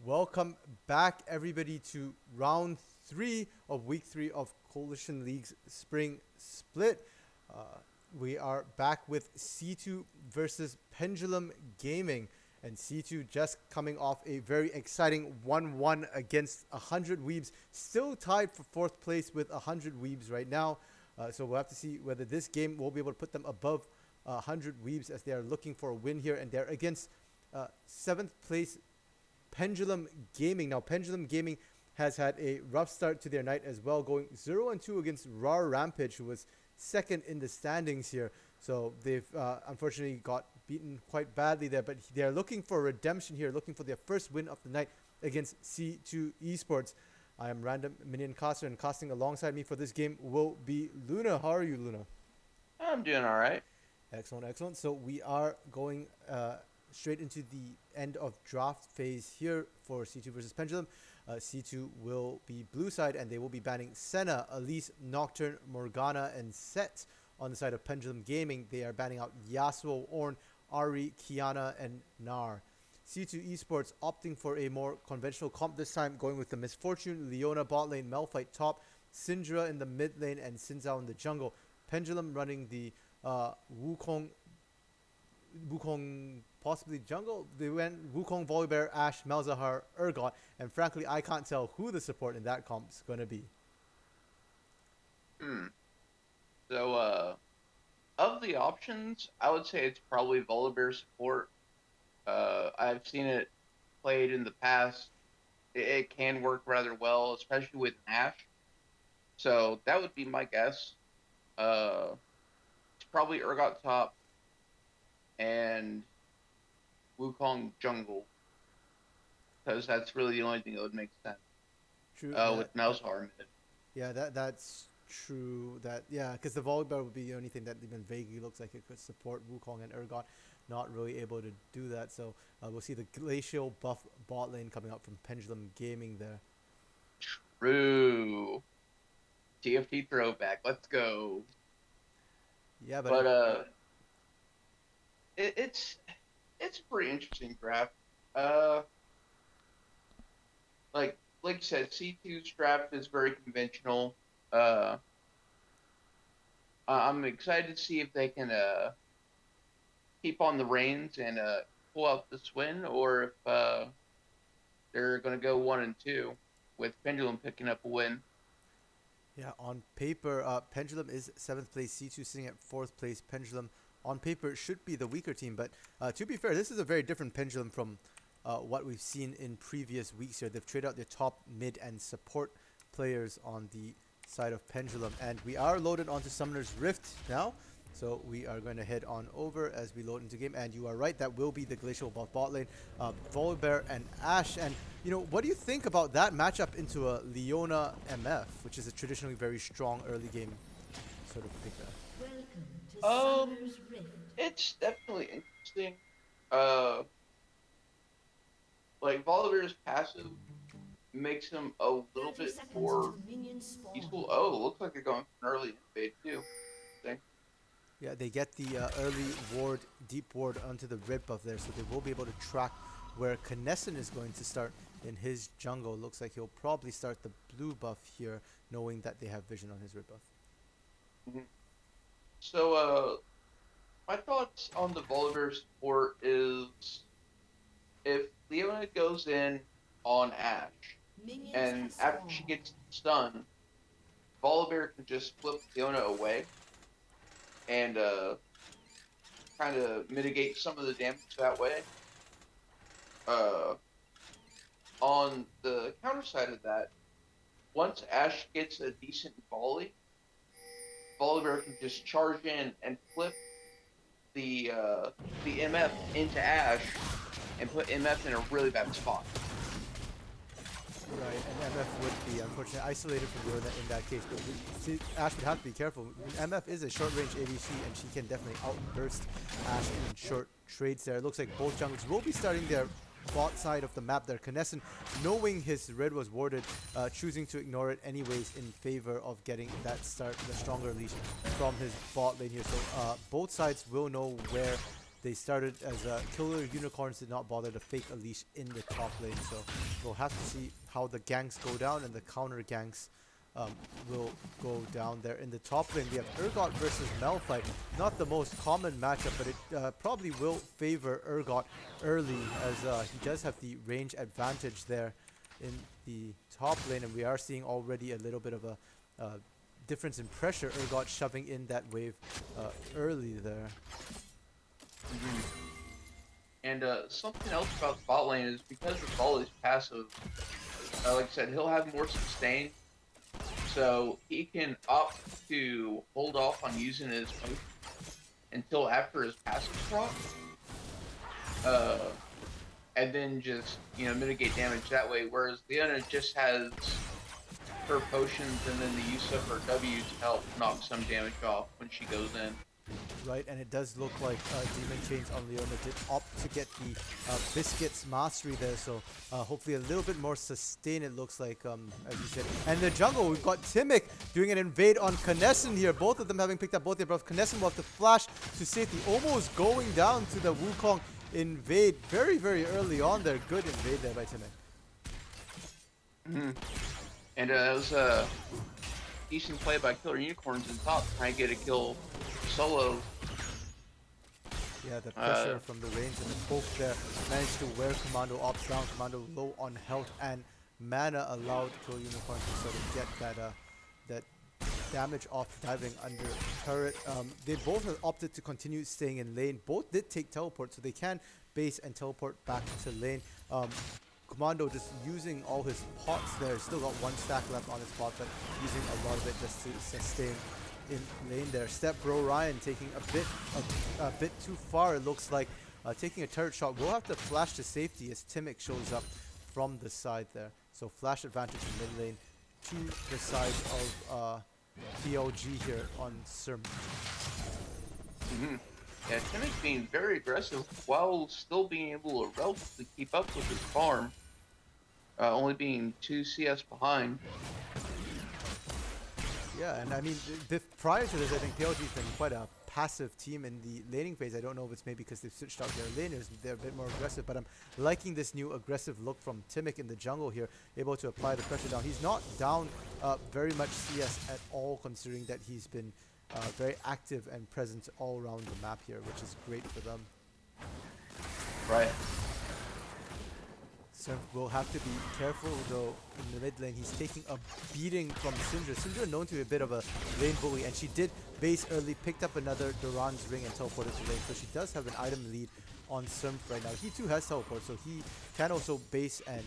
welcome back everybody to round 3 of week 3 of Coalition League's spring split. We are back with C2 versus Pendulum Gaming, and C2 just coming off a very exciting 1-1 against 100 Weebs, still tied for 4th place with 100 Weebs right now. So we'll have to see whether this game will be able to put them above 100 Weebs, as they are looking for a win here, and they're against 7th place Pendulum Gaming. Now, Pendulum Gaming has had a rough start to their night as well, going 0-2 against Raw Rampage, who was second in the standings here. So they've unfortunately got beaten quite badly there, but they're looking for redemption here, looking for their first win of the night against C2 Esports. I am Random Minion Caster, and casting alongside me for this game will be Luna. How are you, Luna? I'm doing all right. Excellent, excellent. So we are going straight into the end of draft phase here for C2 versus Pendulum. C2 will be blue side, and they will be banning Senna, Elise, Nocturne, Morgana, and Set. On the side of Pendulum Gaming, they are banning out Yasuo, Ornn, Ari, Kiana, and Nar. C2 Esports opting for a more conventional comp this time, going with the Misfortune, Leona bot lane, Malphite top, Syndra in the mid lane, and Xin Zhao in the jungle. Pendulum running the Wukong possibly jungle. They went Wukong, Volibear, Ashe, Malzahar, Urgot, and frankly, I can't tell who the support in that comp is going to be. So, of the options, I would say it's probably Volibear support. I've seen it played in the past. It can work rather well, especially with Ashe. So that would be my guess. It's probably Urgot top and Wukong jungle, because that's really the only thing that would make sense. True. With Malzahar mid. Yeah, that's true. Because the Volibear would be the only thing that even vaguely looks like it could support Wukong, and Urgot not really able to do that. So we'll see the Glacial buff bot lane coming out from Pendulum Gaming there. True. TFT throwback. Let's go. Yeah, but it's a pretty interesting draft. Like you said, C2's draft is very conventional. I'm excited to see if they can keep on the reins and pull out this win, or if they're going to go 1-2 with Pendulum picking up a win. Yeah, on paper, Pendulum is 7th place, C2 sitting at 4th place. Pendulum, on paper, should be the weaker team, but to be fair, this is a very different Pendulum from what we've seen in previous weeks here. They've traded out their top, mid, and support players on the side of Pendulum, and we are loaded onto Summoner's Rift now. So we are going to head on over as we load into game, and you are right, that will be the Glacial buff bot lane, Volibear and Ashe. And what do you think about that matchup into a Leona MF, which is a traditionally very strong early game sort of pick there? Welcome to Summoner's Rift. It's definitely interesting. Like Volibear's passive makes him a little bit more useful. Oh, looks like they're going for an early invade too. Yeah, they get the early ward, deep ward onto the red buff there, so they will be able to track where Knesset is going to start in his jungle. Looks like he'll probably start the blue buff here, knowing that they have vision on his red buff. Mm-hmm. So, my thoughts on the Volibear support is, if Leona goes in on Ashe, and after she gets stunned, Volibear can just flip Leona away and kind of mitigate some of the damage that way. On the counter side of that, once Ashe gets a decent volley, Volibear can just charge in and flip the MF into Ashe and put MF in a really bad spot. Right, and MF would be unfortunately isolated from Leona in that case, but Ashe would have to be careful. MF is a short-range ADC, and she can definitely outburst Ashe in short trades there. It looks like both junglers will be starting their bot side of the map there. Knesset, knowing his red was warded, choosing to ignore it anyways in favor of getting that start, the stronger leash from his bot lane here. So both sides will know where they started as killer unicorns did not bother to fake a leash in the top lane. So we'll have to see how the ganks go down and the counter ganks will go down there in the top lane. We have Urgot versus Malphite. Not the most common matchup, but it probably will favor Urgot early as he does have the range advantage there in the top lane, and we are seeing already a little bit of a difference in pressure. Urgot shoving in that wave early there. And something else about the bot lane is because the ball is passive, like I said, he'll have more sustain. So he can opt to hold off on using his potion until after his passive proc. And then just, mitigate damage that way. Whereas Leona just has her potions and then the use of her W to help knock some damage off when she goes in. Right, and it does look like Demon Chains on Leona did opt to get the Biscuits mastery there, so hopefully a little bit more sustain it looks like, as you said. And in the jungle, we've got Timic doing an invade on Kinesin here, both of them having picked up both their buffs. Kinesin will have to flash to safety, almost going down to the Wukong invade very, very early on there. Good invade there by Timic. And that was a decent play by Killer Unicorns in top, trying to get a kill solo. Yeah, the pressure from the range and the poke there managed to wear Commando ops down. Commando low on health and mana allowed Killer Unicorn to sort of get that damage off diving under turret. They both have opted to continue staying in lane. Both did take teleport, so they can base and teleport back to lane. Commando just using all his pots there. Still got one stack left on his pot, but using a lot of it just to sustain in lane there. Step Bro Ryan taking a bit too far, it looks like. Taking a turret shot. We'll have to flash to safety as Timic shows up from the side there. So flash advantage in mid lane to the side of PLG here on Serm. Yeah, Timic being very aggressive while still being able to relatively keep up with his farm. Only being 2 CS behind. Yeah, and I mean, prior to this, I think PLG's been quite a passive team in the laning phase. I don't know if it's maybe because they've switched out their laners, they're a bit more aggressive, but I'm liking this new aggressive look from Timic in the jungle here, able to apply the pressure down. He's not down very much CS at all, considering that he's been very active and present all around the map here, which is great for them. Right. Surf will have to be careful though in the mid lane. He's taking a beating from Syndra. Syndra known to be a bit of a lane bully, and she did base early, picked up another Duran's ring and teleported to lane. So she does have an item lead on Surf right now. He too has teleport, so he can also base and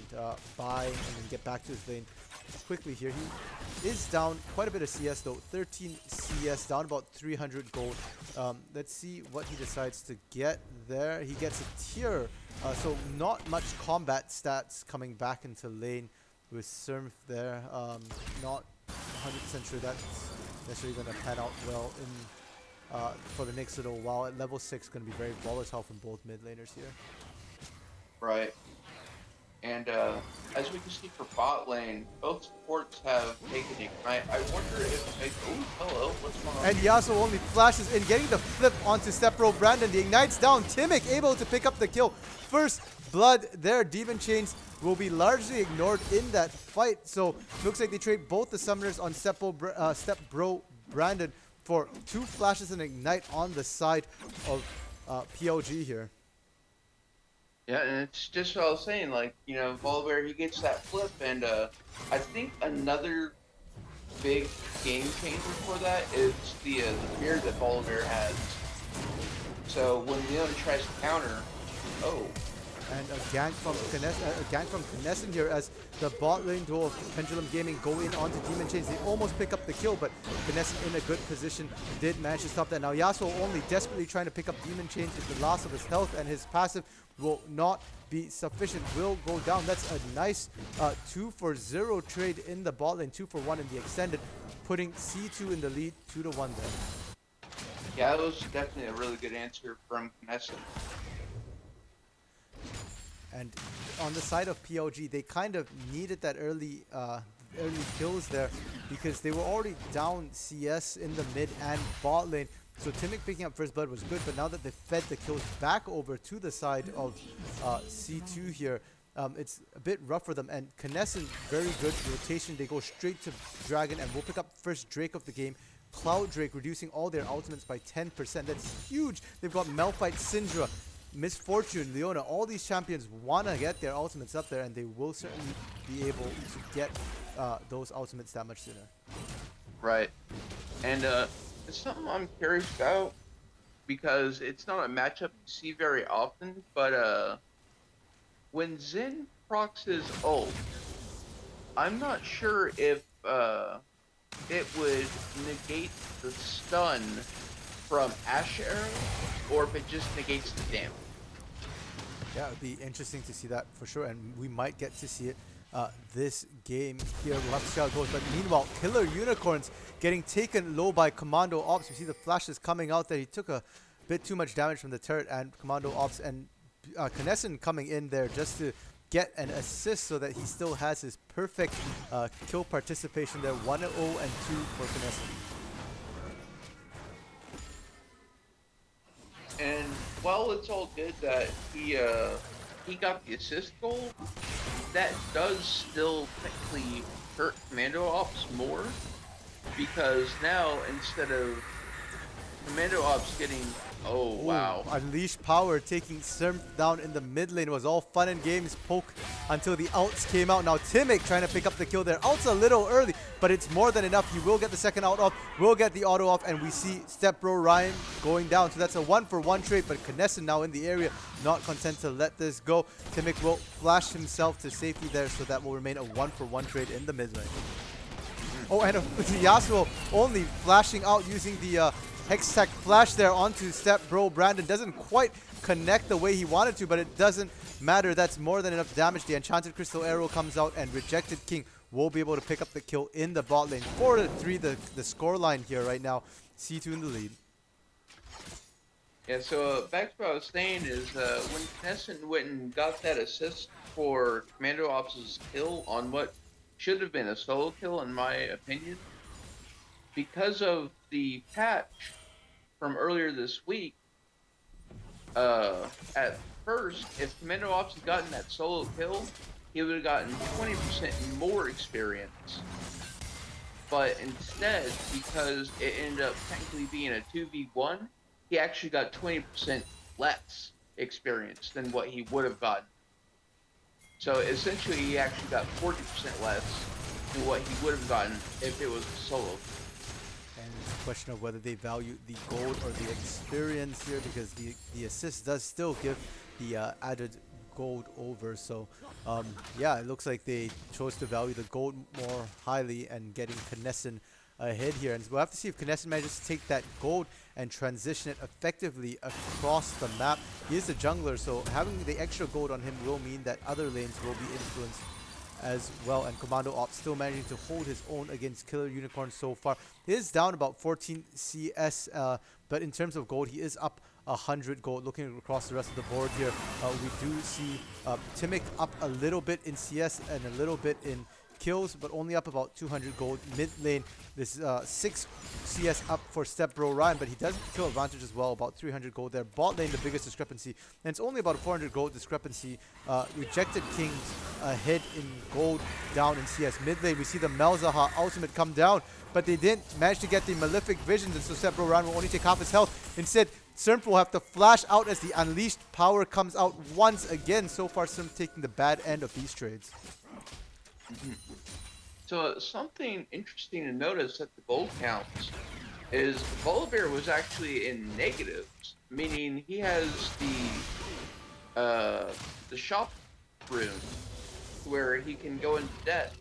buy and then get back to his lane quickly here. He is down quite a bit of CS though, 13 CS, down about 300 gold. Let's see what he decides to get there. He gets a tier, so not much combat stats coming back into lane with Surf there. Not 100% sure that's necessarily going to pan out well in for the next little while. At level 6, going to be very volatile from both mid laners here. Right. And as we can see for bot lane, both supports have taken Ignite. I wonder if oh, hello, what's going on? And Yasuo only flashes in, getting the flip onto Stepbro Brandon. The Ignite's down. Timic able to pick up the kill. First blood there. Demon Chains will be largely ignored in that fight. So looks like they trade both the summoners on Stepbro Brandon for 2 flashes and Ignite on the side of PLG here. Yeah, and it's just what I was saying, like, Volibear, he gets that flip, and I think another big game changer for that is the fear that Volibear has. So when Leon tries to counter, and a gank from Kinesin here as the bot lane duo of Pendulum Gaming go in onto Demon Chains. They almost pick up the kill, but Kinesin in a good position did manage to stop that. Now Yasuo only desperately trying to pick up Demon Chains with the loss of his health, and his passive will not be sufficient, will go down. That's a nice 2-for-0 trade in the bot lane, 2-for-1 in the extended, putting C2 in the lead 2-1 there. Yeah, that was definitely a really good answer from Kinesin. And on the side of PLG, they kind of needed that early kills there because they were already down CS in the mid and bot lane. So Timic picking up first blood was good, but now that they fed the kills back over to the side of C2 here, it's a bit rough for them. And Knesset, very good rotation. They go straight to Dragon, and we'll pick up first Drake of the game. Cloud Drake reducing all their ultimates by 10%. That's huge. They've got Malphite, Syndra, Misfortune, Leona. All these champions want to get their ultimates up there, and they will certainly be able to get those ultimates that much sooner. Right. And it's something I'm curious about because it's not a matchup you see very often, but when Zen procs his ult, I'm not sure if it would negate the stun from Ash Arrow or if it just negates the damage. Yeah, it'd be interesting to see that for sure, and we might get to see it this game here. We'll have to see how it goes. But meanwhile, Killer Unicorns getting taken low by Commando Ops. We see the flashes coming out there. He took a bit too much damage from the turret and Commando Ops, and Knesset coming in there just to get an assist so that he still has his perfect kill participation there. 1-0 and 2 for Knesset. And while it's all good that he got the assist goal, that does still technically hurt Commando Ops more, because now instead of Commando Ops getting wow, Unleash Power taking Serm down in the mid lane. It was all fun and games, poke until the ults came out. Now Timic trying to pick up the kill there. Ult's a little early, but it's more than enough. He will get the second ult off, will get the auto off, and we see Step Bro Ryan going down. So that's a 1-for-1 trade, but Knesset now in the area, not content to let this go. Timic will flash himself to safety there, so that will remain a 1-for-1 trade in the mid lane. Oh, and Yasuo only flashing out using the Hextech flash there onto Step Bro Brandon. Doesn't quite connect the way he wanted to, but it doesn't matter. That's more than enough damage. The Enchanted Crystal Arrow comes out, and Rejected King will be able to pick up the kill in the bot lane. 4-3 the score line here right now. C2 in the lead. Yeah, so back to what I was saying is when Knesset went and got that assist for Commando Ops' kill on what should have been a solo kill in my opinion, because of the patch from earlier this week, at first, if Commando Ops had gotten that solo kill, he would have gotten 20% more experience. But instead, because it ended up technically being a 2v1, he actually got 20% less experience than what he would have gotten. So essentially, he actually got 40% less than what he would have gotten if it was a solo. And it's a question of whether they value the gold or the experience here, because the assist does still give the added gold over. So yeah, it looks like they chose to value the gold more highly and getting Knesset ahead here. And we'll have to see if Knesset manages to take that gold and transition it effectively across the map. He is a jungler, so having the extra gold on him will mean that other lanes will be influenced as well. And Commando Ops still managing to hold his own against Killer Unicorn so far. He is down about 14 CS, but in terms of gold, he is up 100 gold. Looking across the rest of the board here, we do see Timic up a little bit in CS and a little bit in kills, but only up about 200 gold. Mid lane, this 6 CS up for Step Bro Ryan, but he does kill advantage as well, about 300 gold there. Bot lane, the biggest discrepancy, and it's only about a 400 gold discrepancy. Rejected Kings ahead in gold, down in CS. Mid lane, we see the Malzahar ultimate come down, but they didn't manage to get the Malefic Visions, and so Step Bro Ryan will only take half his health. Instead, Serm will have to flash out as the Unleashed Power comes out once again. So far, Serm taking the bad end of these trades. So something interesting to notice at the gold counts is Volibear was actually in negatives, meaning he has the shop room where he can go into debt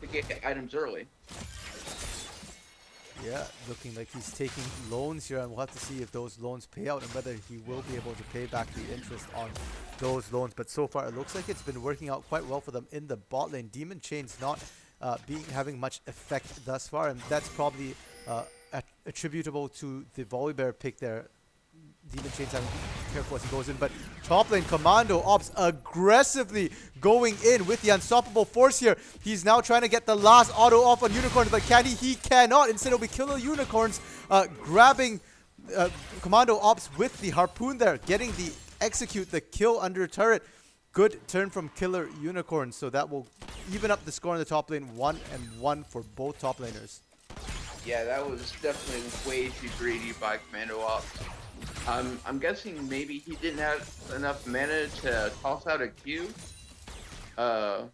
to get items early. Yeah, looking like he's taking loans here, and we'll have to see if those loans pay out and whether he will be able to pay back the interest on those loans. But so far, it looks like it's been working out quite well for them in the bot lane. Demon Chain's not having much effect thus far, and that's probably attributable to the Volibear pick there. Demon Chain's having to be careful as he goes in, but top lane Commando Ops aggressively going in with the unstoppable force here. He's now trying to get the last auto off on Unicorns, but can he? He cannot. Instead, it'll be Killer Unicorns grabbing Commando Ops with the harpoon there, getting the execute the kill under turret. Good turn from Killer Unicorn, so that will even up the score in the top lane. 1-1 for both top laners. Yeah, that was definitely way too greedy by Commando Ops. I'm guessing maybe he didn't have enough mana to toss out a Q. I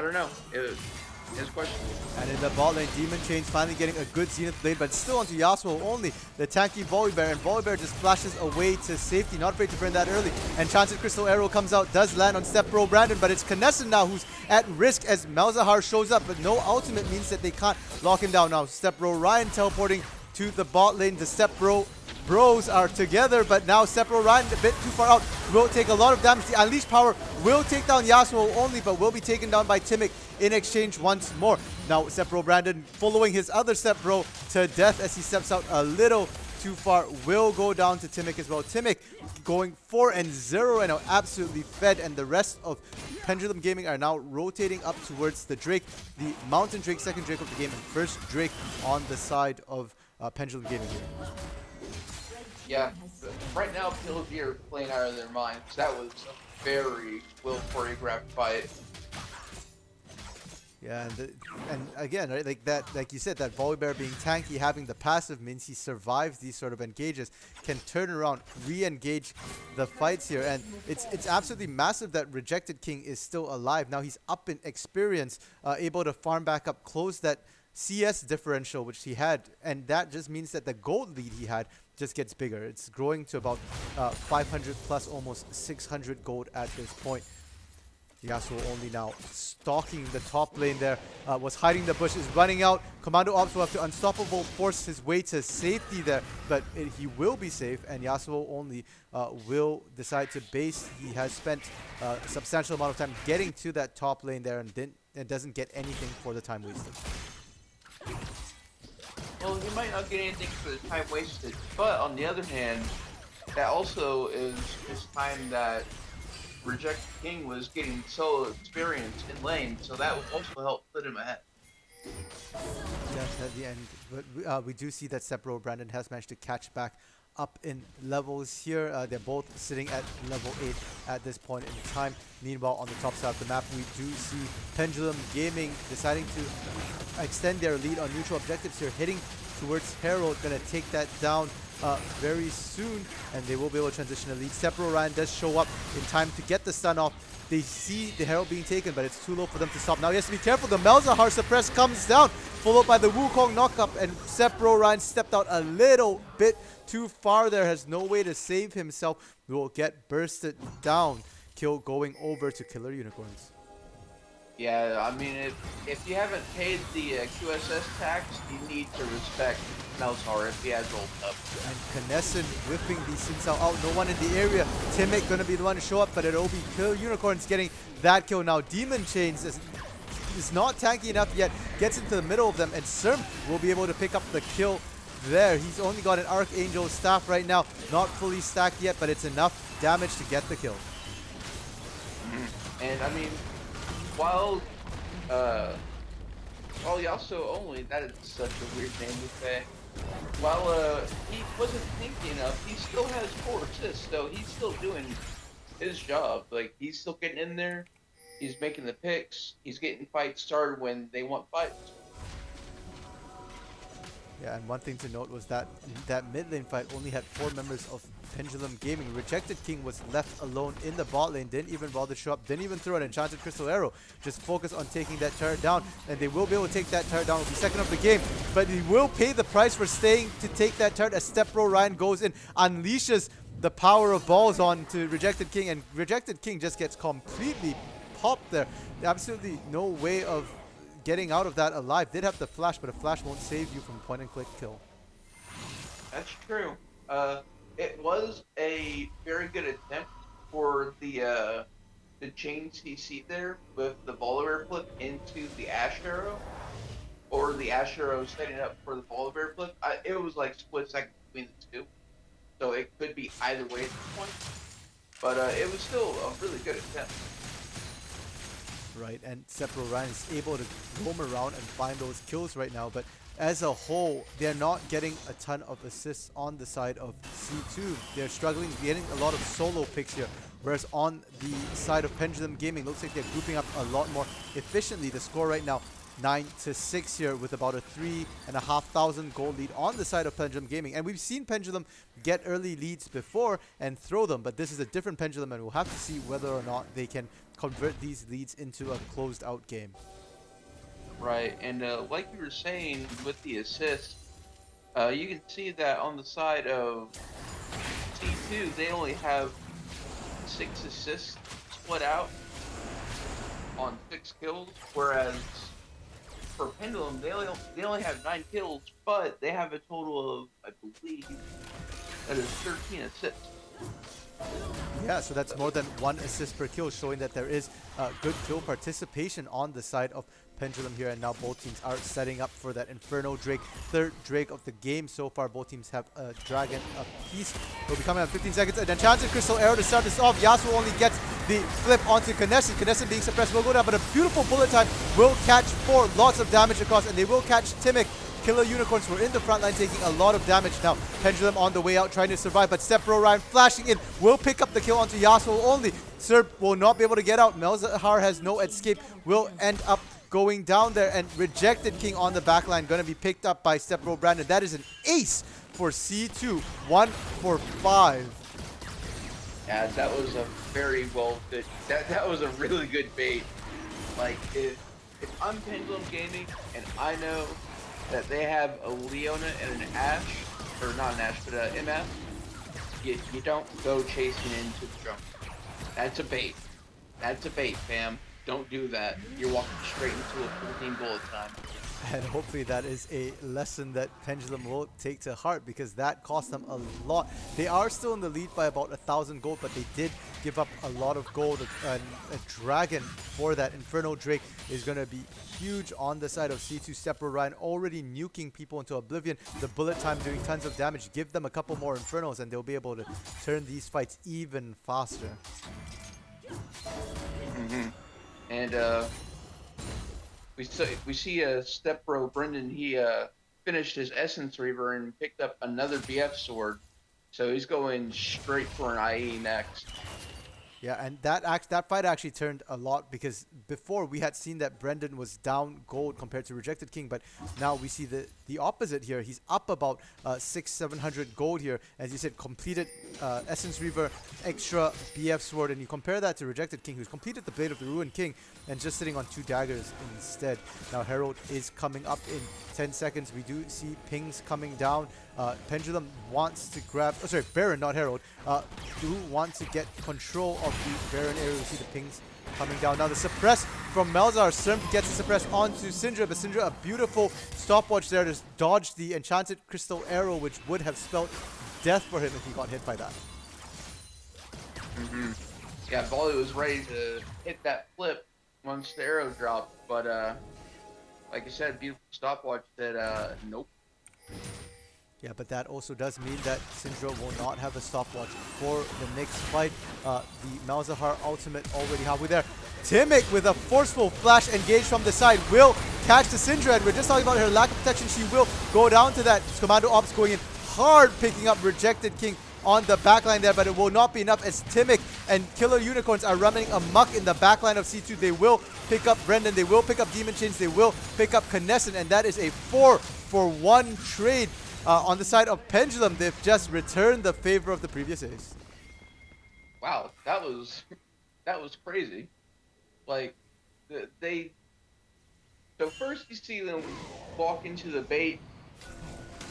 don't know. It's questionable. And in the bot lane, Demon Chains finally getting a good Zenith Blade, but still onto Yasuo only. The tanky Volibear, and Volibear just flashes away to safety, not afraid to burn that early. Enchanted Crystal Arrow comes out, does land on Step Bro Brandon, but it's Knesset now who's at risk as Malzahar shows up, but no ultimate means that they can't lock him down now. Step Bro Ryan teleporting to the bot lane. The Step Bros are together, but now Step Bro Ryan a bit too far out. Will take a lot of damage. The Unleash Power will take down Yasuo only, but will be taken down by Timic in exchange once more. Now Step Bro Brandon following his other Step Bro to death as he steps out a little too far. Will go down to Timic as well. Timic going 4-0 and now absolutely fed, and the rest of Pendulum Gaming are now rotating up towards the Drake, the Mountain Drake, second Drake of the game, and first Drake on the side of Pendulum Gaming here. Yeah, right now PLG are playing out of their minds. That was a very well choreographed fight. Yeah, and again, right, like you said, that Volibear being tanky, having the passive means he survives these sort of engages, can turn around, re-engage the fights here, and it's absolutely massive that Rejected King is still alive. Now he's up in experience, able to farm back up, close that CS differential which he had, and that just means that the gold lead he had just gets bigger. It's growing to about 500 plus, almost 600 gold at this point. Yasuo only now stalking the top lane there, was hiding the bush, is running out. Commando Ops will have to unstoppable force his way to safety there, but he will be safe, and Yasuo only will decide to base. He has spent a substantial amount of time getting to that top lane there, and doesn't get anything for the time wasted. Well, he might not get anything for the time wasted, but on the other hand, that also is time that Rejected King was getting solo experience in lane, so that would also help put him ahead. Yes, at the end, but we do see that Step Bro Brandon has managed to catch back up in levels here. They're both sitting at level 8 at this point in time. Meanwhile, on the top side of the map, we do see Pendulum Gaming deciding to extend their lead on neutral objectives here, heading towards Herald, gonna take that down very soon, and they will be able to transition a lead. Step Bro Ryan does show up in time to get the stun off. They see the Herald being taken, but it's too low for them to stop. Now he has to be careful. The Malzahar suppress comes down, followed by the Wukong knockup, and Step Bro Ryan stepped out a little bit too far there, has no way to save himself. Will get bursted down. Kill going over to Killer Unicorns. Yeah, I mean, if you haven't paid the QSS tax, you need to respect Malzahar if he has rolled up. And Knesset whipping the Xin Sao out. No one in the area. Timic gonna be the one to show up, but it'll be Killer Unicorns getting that kill. Now Demon Chains is not tanky enough yet. Gets into the middle of them, and Serm will be able to pick up the kill there. He's only got an Archangel staff right now. Not fully stacked yet, but it's enough damage to get the kill. And I mean, while Yasuo only, that is such a weird name to say. While he wasn't tanky enough, he still has 4 assists, so he's still doing his job. Like, he's still getting in there, he's making the picks, he's getting fights started when they want fights. Yeah, and one thing to note was that that mid lane fight only had 4 members of Pendulum Gaming. Rejected King was left alone in the bot lane, didn't even bother to show up, didn't even throw an Enchanted Crystal Arrow, just focus on taking that turret down, and they will be able to take that turret down. Will be second of the game, but he will pay the price for staying to take that turret as Step Bro Ryan goes in, unleashes the power of balls on to Rejected King, and Rejected King just gets completely popped there. Absolutely no way of getting out of that alive. Did have the flash, but a flash won't save you from a point and click kill. That's true. It was a very good attempt for the chain CC there with the Volibear flip into the Ash Arrow, or the Ash Arrow setting up for the Volibear flip. It was like split second between the two, so it could be either way at this point. But it was still a really good attempt. right? And Sepro Ryan is able to roam around and find those kills right now. But as a whole, they're not getting a ton of assists on the side of C2. They're struggling, getting a lot of solo picks here. Whereas on the side of Pendulum Gaming, looks like they're grouping up a lot more efficiently. The score right now, 9-6 here with about a 3,500 gold lead on the side of Pendulum Gaming. And we've seen Pendulum get early leads before and throw them, but this is a different Pendulum, and we'll have to see whether or not they can convert these leads into a closed out game. Right, and like you were saying with the assists, you can see that on the side of C2, they only have 6 assists split out on 6 kills, whereas for Pendulum, they only have 9 kills, but they have a total of, I believe, that is 13 assists. Yeah, so that's more than 1 assist per kill, showing that there is good kill participation on the side of Pendulum here. And now both teams are setting up for that Inferno Drake, 3rd Drake of the game so far. Both teams have a Dragon apiece. Will be coming up 15 seconds. And then Enchanted Crystal Arrow to start this off. Yasuo only gets the flip onto Kinesis. Kinesis being suppressed will go down, but a beautiful bullet time will catch 4. Lots of damage across, and they will catch Timic. Killer Unicorns were in the front line taking a lot of damage. Now Pendulum on the way out trying to survive, but Sepro Ryan flashing in will pick up the kill onto Yasuo only. Serb will not be able to get out. Melzahar has no escape, will end up going down there, and Rejected King on the backline going to be picked up by Sepro Brandon. That is an ace for C2, 1 for 5. Yeah, that was a very well good. That was a really good bait. Like if I'm Pendulum Gaming and I know that they have a Leona and an Ashe, or not an Ashe, but an MF, you don't go chasing into the jungle. That's a bait. That's a bait, fam. Don't do that. You're walking straight into a 14 bullet time. And hopefully that is a lesson that Pendulum will take to heart, because that cost them a lot. They are still in the lead by about 1,000 gold, but they did give up a lot of gold. A Dragon for that Inferno Drake is going to be huge on the side of C2. Sepro Ryan already nuking people into oblivion. The bullet time doing tons of damage. Give them a couple more Infernos and they'll be able to turn these fights even faster. And we see Stepbro Brendan. He finished his Essence Reaver and picked up another BF sword, so he's going straight for an IE next. Yeah, and that fight actually turned a lot, because before we had seen that Brendan was down gold compared to Rejected King, but now we see the opposite here. He's up about 600-700 gold here. As you said, completed Essence Reaver, extra BF Sword, and you compare that to Rejected King, who's completed the Blade of the Ruined King and just sitting on 2 daggers instead. Now Herald is coming up in 10 seconds. We do see pings coming down. Pendulum wants to grab, oh sorry, Baron, not Herald, do want to get control of the Baron area. We see the pings coming down. Now the suppress from Melzahar. Serm gets the suppress onto Syndra, but Syndra, a beautiful stopwatch there to dodge the Enchanted Crystal Arrow, which would have spelled death for him if he got hit by that. Yeah, Volley was ready to hit that flip once the arrow dropped, but like I said, beautiful stopwatch that nope. Yeah, but that also does mean that Syndra will not have a stopwatch for the next fight. The Malzahar ultimate already halfway there. Timic with a forceful flash engage from the side will catch the Syndra, and we're just talking about her lack of protection. She will go down to that. Commando Ops going in hard, picking up Rejected King on the backline there, but it will not be enough as Timic and Killer Unicorns are running amok in the backline of C2. They will pick up Brendan, they will pick up Demon Chains, they will pick up Kinesin, and that is a 4-for-1 trade. On the side of Pendulum, they've just returned the favor of the previous ace. Wow, that was crazy. Like so first you see them walk into the bait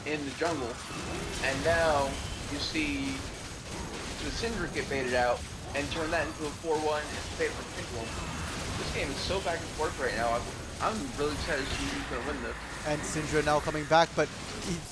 in the jungle, and now you see the Syndra get baited out and turn that into a 4-1 in favor of Pendulum. This game is so back and forth right now. I'm really excited to see who's going to win this. And Syndra now coming back, but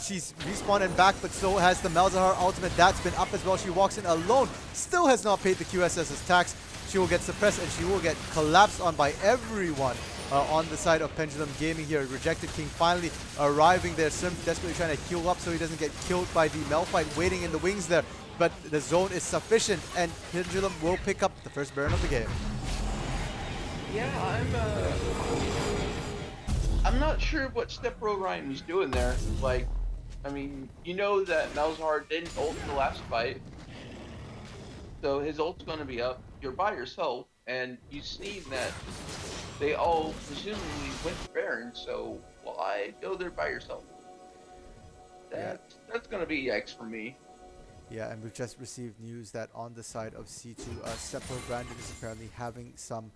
she's respawned and back, but so has the Malzahar ultimate. That's been up as well. She walks in alone, still has not paid the QSS's tax. She will get suppressed and she will get collapsed on by everyone on the side of Pendulum Gaming here. Rejected King finally arriving there. Sim desperately trying to heal up so he doesn't get killed by the Malphite waiting in the wings there. But the zone is sufficient and Pendulum will pick up the first Baron of the game. Yeah, I'm not sure what Step Bro Ryan was doing there. Like, I mean, you know that Malzahar didn't ult in the last fight, so his ult's going to be up. You're by yourself, and you've seen that they all presumably went to Baron, so why go there by yourself? Yeah. That's going to be X for me. Yeah, and we've just received news that on the side of C2, Seppo Brandon is apparently having some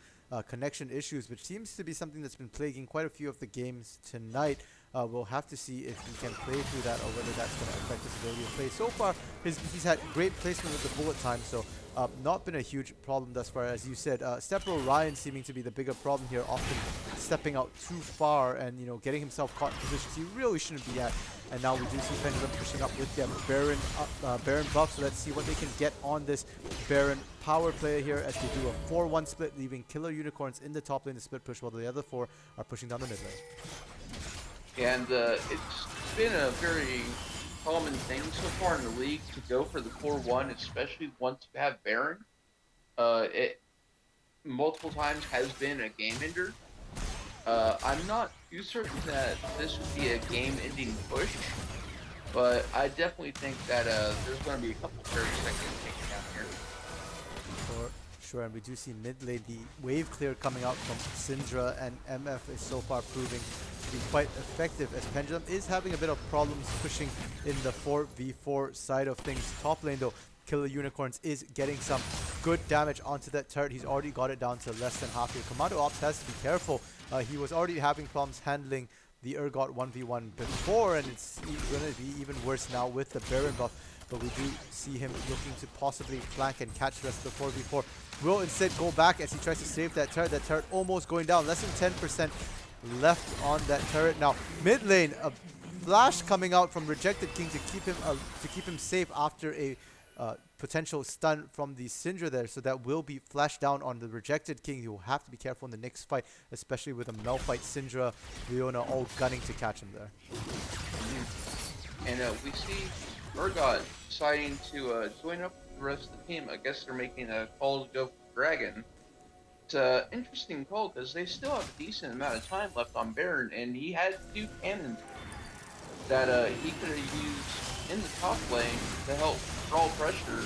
connection issues, which seems to be something that's been plaguing quite a few of the games tonight. We'll have to see if he can play through that or whether that's going to affect his ability to play. So far, he's had great placement with the bullet time, so not been a huge problem thus far. As you said, Stepbro Ryan seeming to be the bigger problem here, often stepping out too far and, you know, getting himself caught in positions he really shouldn't be at. And now we do see Pendulum pushing up with their Baron buff, so let's see what they can get on this Baron power play here as they do a 4-1 split, leaving Killer Unicorns in the top lane to split push while the other four are pushing down the mid lane. And it's been a very common thing so far in the league to go for the 4-1, especially once you have Baron. It multiple times has been a game ender. I'm not too certain that this would be a game-ending push, but I definitely think that there's going to be a couple carries that get taken down here. Sure, and we do see mid lane, the wave clear coming out from Syndra, and MF is so far proving to be quite effective as Pendulum is having a bit of problems pushing in the 4v4 side of things. Top lane though, Killer Unicorns is getting some good damage onto that turret. He's already got it down to less than half here. Commando Ops has to be careful. He was already having problems handling the Urgot 1v1 before, and it's going to be even worse now with the Baron buff. But we do see him looking to possibly flank and catch the rest of the 4v4. Will instead go back as he tries to save that turret. That turret almost going down. Less than 10% left on that turret. Now, mid lane, a flash coming out from Rejected King to keep him safe after a potential stun from the Syndra there. So that will be flashed down on the Rejected King. He will have to be careful in the next fight, especially with a Malphite, Syndra, Leona all gunning to catch him there. And we see Urgot deciding to join up with the rest of the team. I guess they're making a call to go for Dragon. It's an interesting call because they still have a decent amount of time left on Baron, and he had 2 cannons that he could have used in the top lane to help draw pressure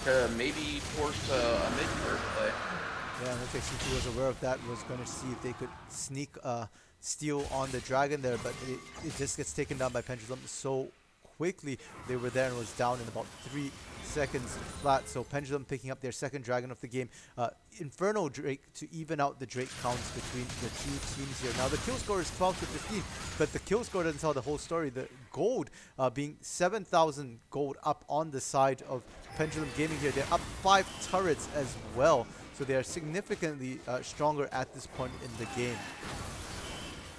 to maybe force a mid-turret play. Yeah, and looks like C2 was aware of that, was going to see if they could sneak steal on the Dragon there, but it just gets taken down by Pendulum so quickly. They were there and was down in about 3 seconds flat. So Pendulum picking up their second Dragon of the game. Inferno Drake to even out the Drake counts between the two teams here. Now the kill score is 12 to 15, but the kill score doesn't tell the whole story. The gold being 7,000 gold up on the side of Pendulum Gaming here. They're up 5 turrets as well. So they are significantly stronger at this point in the game.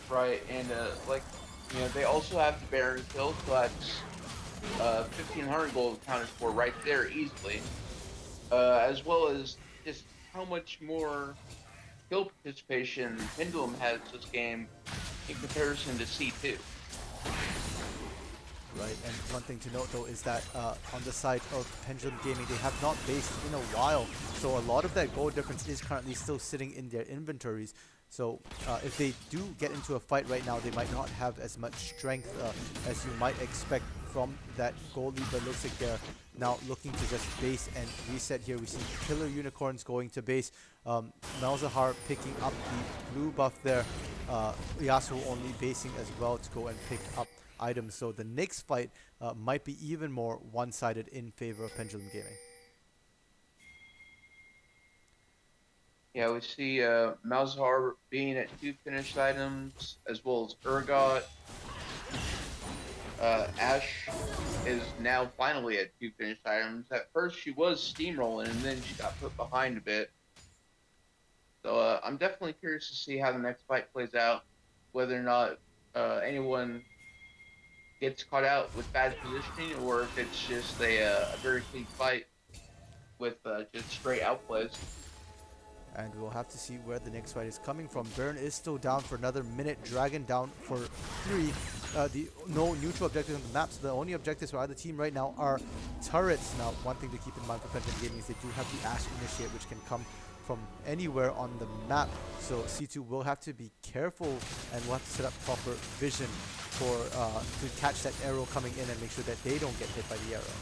Right, and like, you know, they also have the Baron kill, so that's 1,500 gold accounted for right there easily, as well as just how much more kill participation Pendulum has this game in comparison to C2. Right, and one thing to note though is that on the side of Pendulum Gaming, they have not based in a while, so a lot of that gold difference is currently still sitting in their inventories. So if they do get into a fight right now, they might not have as much strength as you might expect from that gold lead, but it looks like they're now looking to just base and reset here. We see Killer Unicorns going to base, Malzahar picking up the blue buff there, Yasuo only basing as well to go and pick up items. So the next fight might be even more one-sided in favor of Pendulum Gaming. Yeah, we see Malzahar being at 2 finished items, as well as Urgot. Ashe is now finally at 2 finished items. At first she was steamrolling, and then she got put behind a bit. So I'm definitely curious to see how the next fight plays out, whether or not anyone gets caught out with bad positioning, or if it's just a very clean fight with just straight outplays. And we'll have to see where the next fight is coming from. Baron is still down for another minute. Dragon down for 3. No neutral objectives on the map, so the only objectives for either team right now are turrets. Now, one thing to keep in mind for Pendulum Gaming is they do have the Ashe Initiate, which can come from anywhere on the map. So C2 will have to be careful and will have to set up proper vision for to catch that arrow coming in and make sure that they don't get hit by the arrow.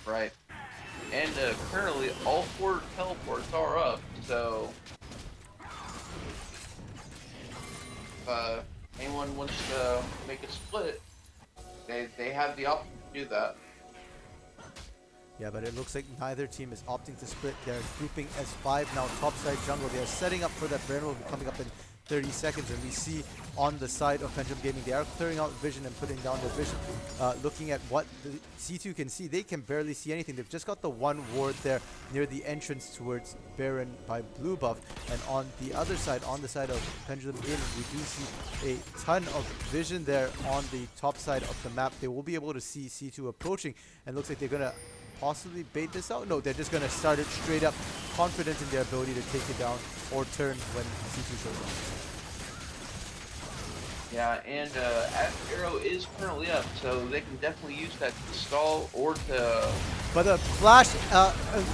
Right. And currently, all 4 teleports are up, so if anyone wants to make a split, they have the option to do that. Yeah, but it looks like neither team is opting to split. They're grouping as 5 now, topside jungle. They are setting up for that Baron will be coming up in 30 seconds. And we see on the side of Pendulum Gaming, they are clearing out vision and putting down their vision. Looking at what the C2 can see, they can barely see anything. They've just got the one ward there near the entrance towards Baron by blue buff. And on the other side, on the side of Pendulum Gaming, we do see a ton of vision there on the top side of the map. They will be able to see C2 approaching, and looks like they're going to possibly bait this out. No, they're just going to start it straight up, confident in their ability to take it down or turn when C2 shows up. Yeah, and Arrow is currently up, so they can definitely use that to stall or to... But a flash,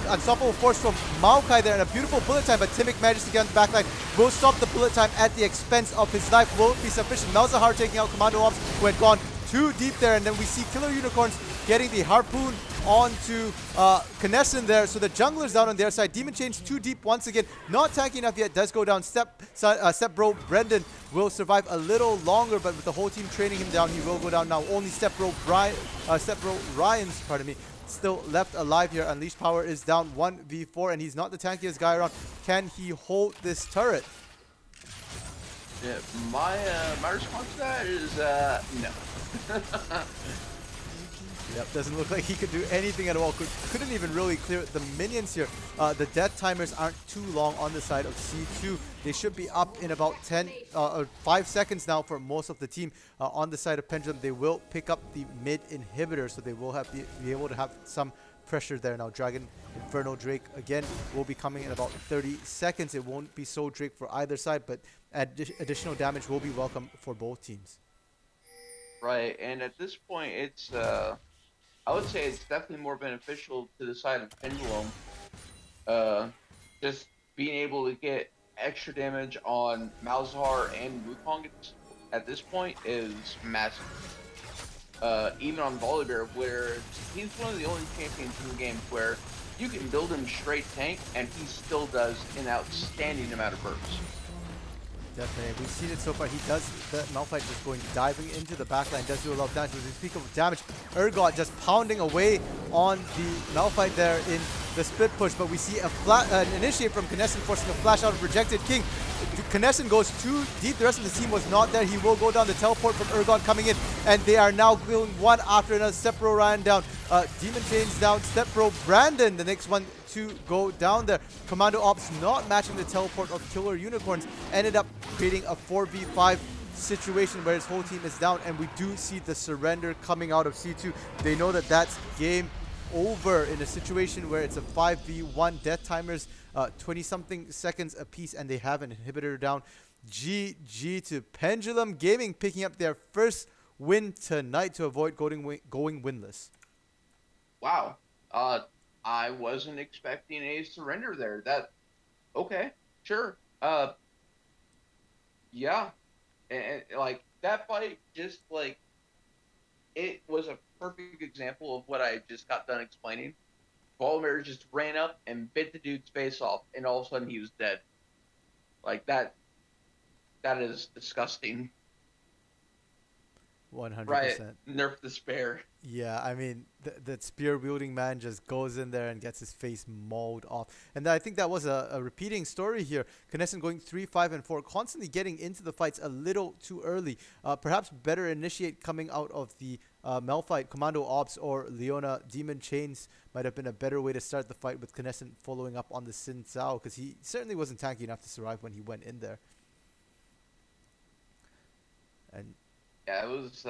unstoppable force from Maokai there, and a beautiful bullet time, but Timic manages to get on the backline. Will stop the bullet time at the expense of his life. Will it be sufficient? Malzahar taking out Commando Ops, who had gone too deep there, and then we see Killer Unicorns getting the harpoon onto Kinesin there. So the jungler's down on their side. Demon Chain's too deep once again. Not tanky enough yet. Does go down. Step Bro Brendan will survive a little longer, but with the whole team training him down, he will go down now. Only Step Bro Ryan's, pardon me, still left alive here. Unleashed Power is down 1v4, and he's not the tankiest guy around. Can he hold this turret? Yeah, my response to that is no. Yep, doesn't look like he could do anything at all. Couldn't even really clear the minions here. The death timers aren't too long on the side of C2. They should be up in about 5 seconds now for most of the team. On the side of Pendulum, they will pick up the mid inhibitor, so they will have be able to have some pressure there. Now Dragon Inferno Drake again will be coming in about 30 seconds. It won't be so Drake for either side, but additional damage will be welcome for both teams. Right, and at this point, it's I would say it's definitely more beneficial to the side of Pendulum. Just being able to get extra damage on Malzahar and Wukong at this point is massive. Even on Volibear, where he's one of the only champions in the game where you can build him straight tank and he still does an outstanding amount of bursts. Definitely. We've seen it so far. He does the Malphite just going diving into the backline, does do a lot of damage. When we speak of damage, Urgot just pounding away on the Malphite there in the split push, but we see an initiate from Kinesin forcing a flash out of Rejected King. Kinesin goes too deep. The rest of the team was not there. He will go down. The teleport from Urgot coming in, and they are now going one after another. Stepbro Ryan down, Demon Chains down, Stepbro Brandon, the next one to go down there. Commando Ops not matching the teleport of Killer Unicorns, ended up creating a 4v5 situation where his whole team is down, and we do see the surrender coming out of C2. They know that that's game over in a situation where it's a 5v1. Death timers 20-something seconds apiece, and they have an inhibitor down. GG to Pendulum Gaming, picking up their first win tonight to avoid going winless. Wow. I wasn't expecting a surrender there. Okay, sure. Yeah. And like, that fight, just like, it was a perfect example of what I just got done explaining. Volibear just ran up and bit the dude's face off, and all of a sudden he was dead. Like, that is disgusting. 100%. Right, nerf the spare. Yeah, I mean, that spear-wielding man just goes in there and gets his face mauled off. And I think that was a repeating story here. Kinesin going 3, 5, and 4, constantly getting into the fights a little too early. Perhaps better initiate coming out of the Malphite, Commando Ops, or Leona Demon Chains might have been a better way to start the fight, with Kinesin following up on the Xin Zhao, because he certainly wasn't tanky enough to survive when he went in there. And yeah, it was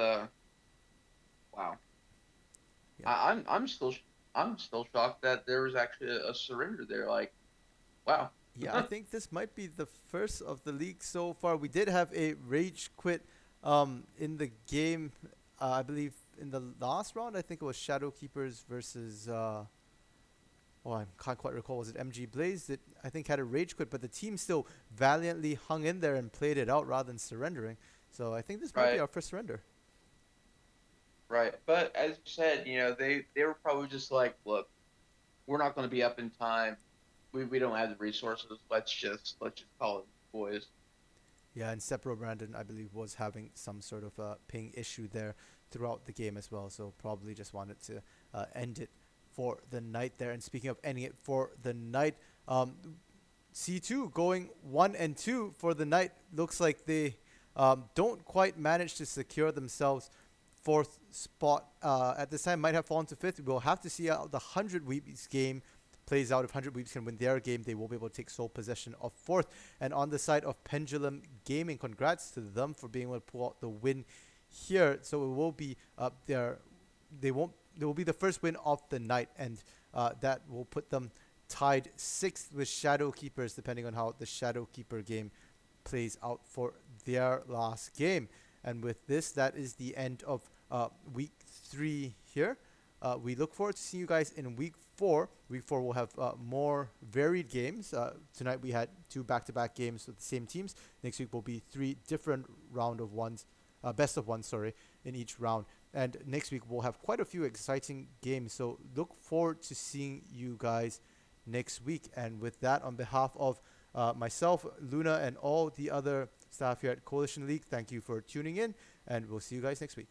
wow. Yeah. I'm still shocked that there was actually a surrender there. Like, wow. Yeah, I think this might be the first of the league so far. We did have a rage quit in the game, I believe in the last round. I think it was Shadow Keepers versus Oh, I can't quite recall. Was it MG Blaze that I think had a rage quit, but the team still valiantly hung in there and played it out rather than surrendering. So I think this might be Right, our first surrender. right. But as you said, they were probably just like, look, we're not going to be up in time. We don't have the resources. Let's just call it boys. Yeah, and Sepro Brandon, I believe, was having some sort of ping issue there throughout the game as well. So probably just wanted to end it for the night there. And speaking of ending it for the night, um, C2 going 1-2 for the night. Looks like they don't quite manage to secure themselves fourth spot at this time. Might have fallen to fifth. We'll have to see how the 100 Weebies game plays out. If 100 Weebies can win their game, they will be able to take sole possession of fourth. And on the side of Pendulum Gaming, congrats to them for being able to pull out the win here. So it will be they will be the first win of the night, and that will put them tied sixth with Shadow Keepers, depending on how the Shadow Keeper game plays out for their last game. And with this, that is the end of week 3 here. We look forward to seeing you guys in week 4. Week 4 will have more varied games. Tonight we had 2 back-to-back games with the same teams. Next week will be 3 different best of ones, in each round. And next week we'll have quite a few exciting games. So look forward to seeing you guys next week. And with that, on behalf of myself, Luna, and all the other staff here at Coalition League, thank you for tuning in, and we'll see you guys next week.